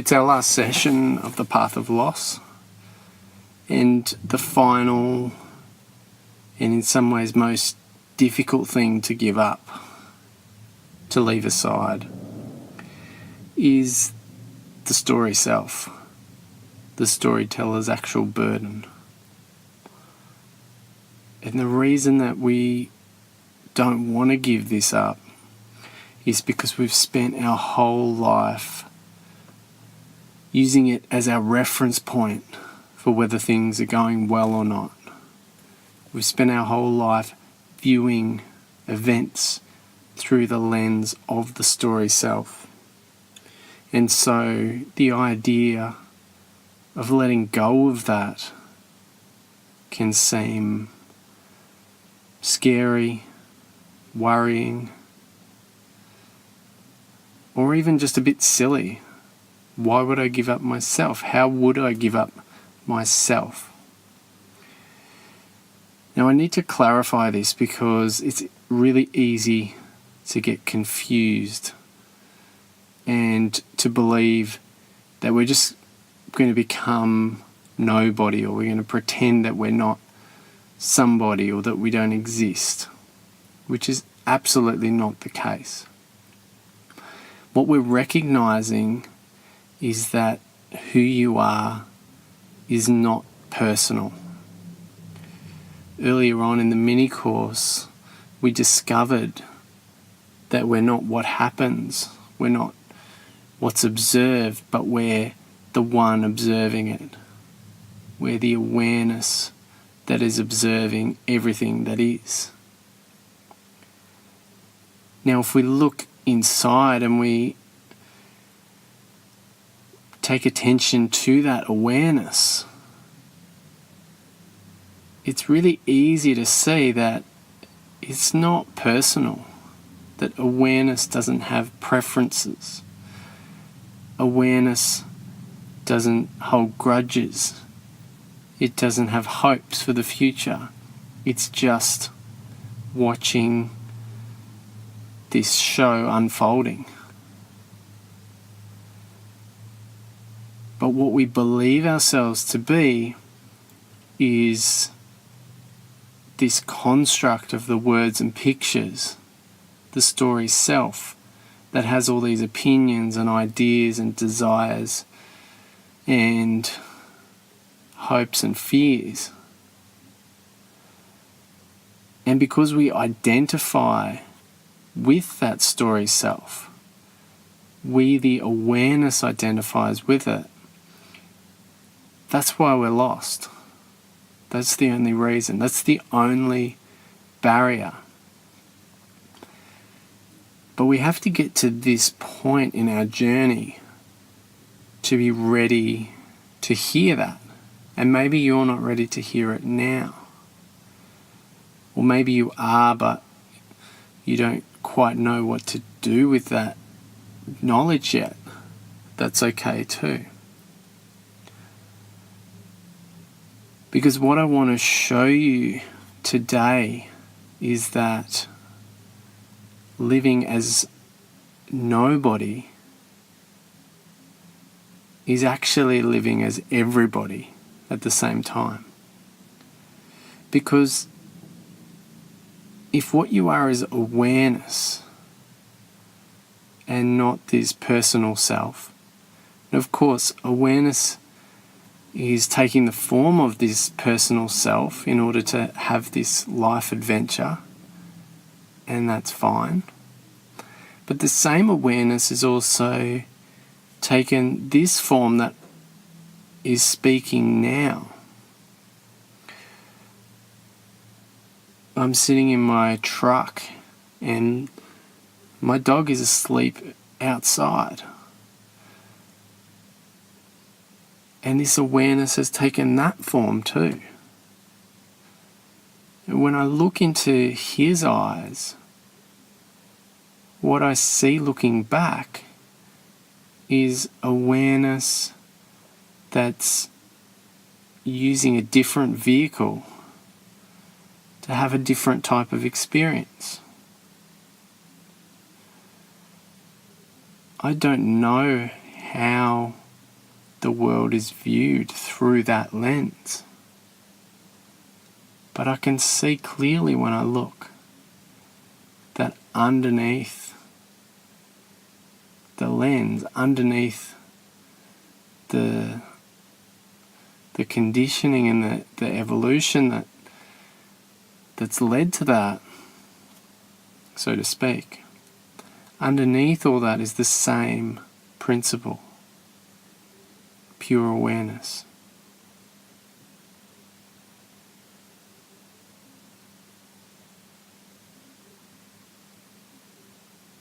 It's our last session of the Path of Loss, and the final, and in some ways most difficult thing to give up, to leave aside, is the story self, the storyteller's actual burden. And the reason that we don't want to give this up is because we've spent our whole life using it as our reference point for whether things are going well or not. We've spent our whole life viewing events through the lens of the story self. And so the idea of letting go of that can seem scary, worrying, or even just a bit silly. Why would I give up myself? How would I give up myself? Now I need to clarify this because it's really easy to get confused and to believe that we're just going to become nobody, or we're going to pretend that we're not somebody, or that we don't exist, which is absolutely not the case. What we're recognizing is that who you are is not personal. Earlier on in the mini course, we discovered that we're not what happens, we're not what's observed, but we're the one observing it. We're the awareness that is observing everything that is. Now, if we look inside and we take attention to that awareness, it's really easy to see that it's not personal, that awareness doesn't have preferences. Awareness doesn't hold grudges. It doesn't have hopes for the future. It's just watching this show unfolding. But what we believe ourselves to be is this construct of the words and pictures, the story self, that has all these opinions and ideas and desires and hopes and fears. And because we identify with that story self, we, the awareness, identifies with it. That's why we're lost. That's the only reason. That's the only barrier. But we have to get to this point in our journey to be ready to hear that. And maybe you're not ready to hear it now. Or maybe you are, but you don't quite know what to do with that knowledge yet. That's okay too. Because what I want to show you today is that living as nobody is actually living as everybody at the same time. Because if what you are is awareness and not this personal self, and of course awareness is taking the form of this personal self in order to have this life adventure, and that's fine. But the same awareness is also taken this form that is speaking now. I'm sitting in my truck and my dog is asleep outside. And this awareness has taken that form too. And when I look into his eyes, what I see looking back is awareness that's using a different vehicle to have a different type of experience. I don't know how the world is viewed through that lens. But I can see clearly when I look that underneath the lens, underneath the conditioning and the evolution that's led to that, so to speak, underneath all that is the same principle: pure awareness.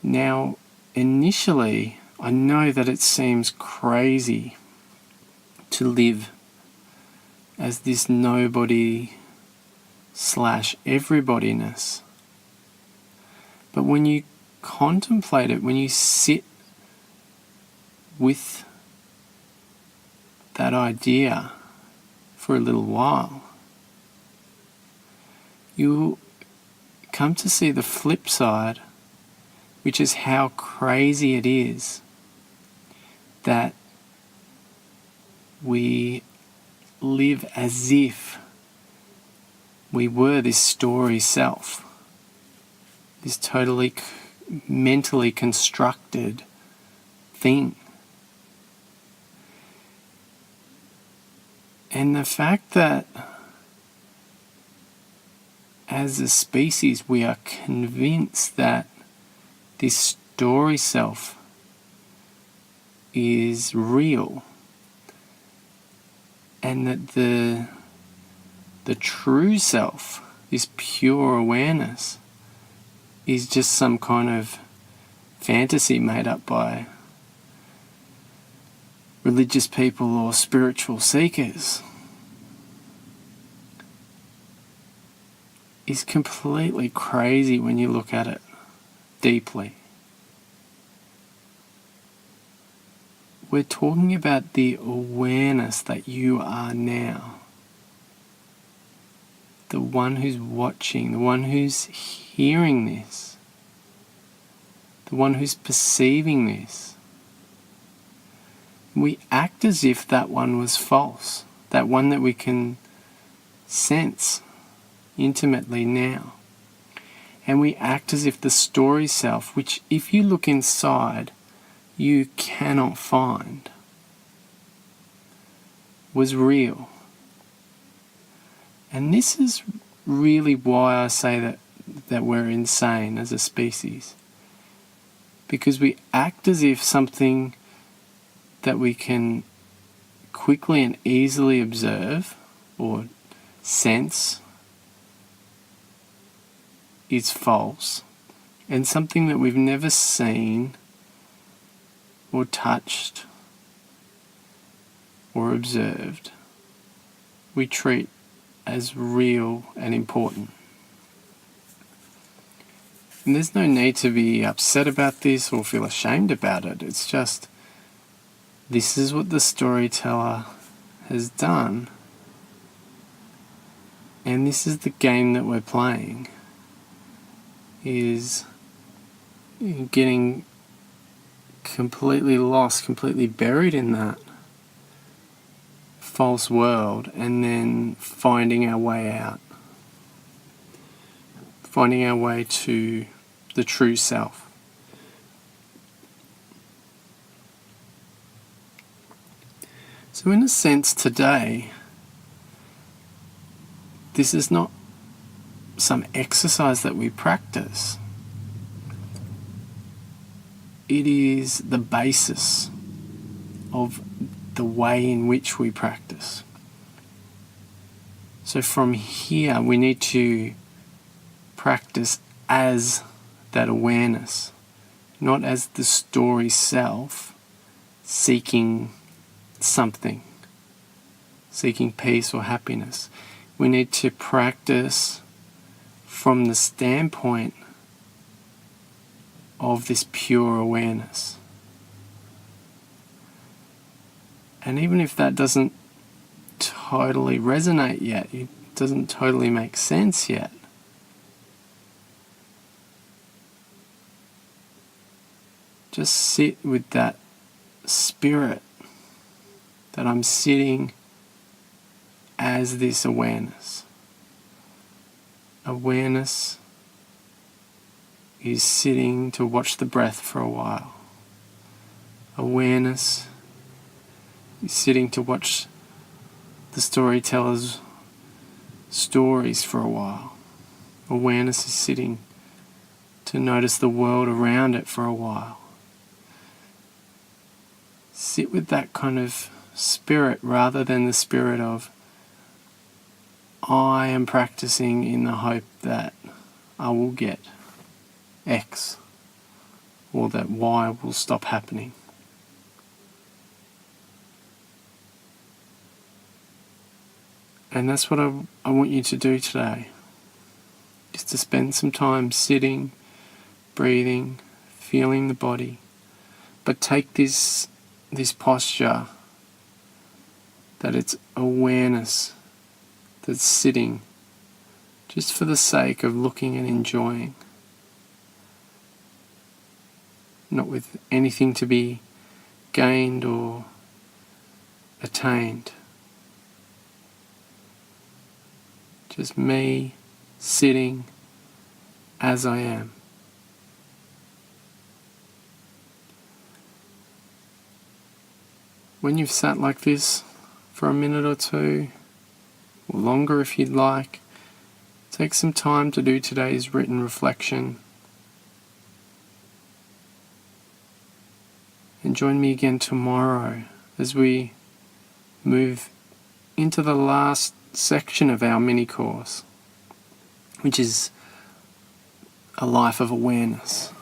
Now, initially, I know that it seems crazy to live as this nobody / everybodyness. But when you contemplate it, when you sit with that idea for a little while, you come to see the flip side, which is how crazy it is that we live as if we were this story self, this totally mentally constructed thing. And the fact that as a species we are convinced that this story self is real, and that the true self, this pure awareness, is just some kind of fantasy made up by religious people or spiritual seekers, is completely crazy when you look at it deeply. We're talking about the awareness that you are now. The one who's watching, the one who's hearing this, the one who's perceiving this. We act as if that one was false, that one that we can sense intimately now. And we act as if the story self, which if you look inside, you cannot find, was real. And this is really why I say that we're insane as a species. Because we act as if something that we can quickly and easily observe or sense is false, and something that we've never seen or touched or observed, we treat as real and important. And there's no need to be upset about this or feel ashamed about it. It's just, this is what the storyteller has done, and this is the game that we're playing, is getting completely lost, completely buried in that false world, and then finding our way out, finding our way to the true self. So in a sense today, this is not some exercise that we practice. It is the basis of the way in which we practice. So from here, we need to practice as that awareness, not as the story self seeking something, seeking peace or happiness. We need to practice from the standpoint of this pure awareness. And even if that doesn't totally resonate yet, it doesn't totally make sense yet, just sit with that spirit that I'm sitting as this awareness. Awareness is sitting to watch the breath for a while. Awareness is sitting to watch the storyteller's stories for a while. Awareness is sitting to notice the world around it for a while. Sit with that kind of spirit rather than the spirit of, I am practicing in the hope that I will get X or that Y will stop happening. And that's what I want you to do today, is to spend some time sitting, breathing, feeling the body, but take this posture that it's awareness that's sitting just for the sake of looking and enjoying, not with anything to be gained or attained. Just me sitting as I am. When you've sat like this for a minute or two, or longer if you'd like, take some time to do today's written reflection. And join me again tomorrow as we move into the last section of our mini course, which is a life of awareness.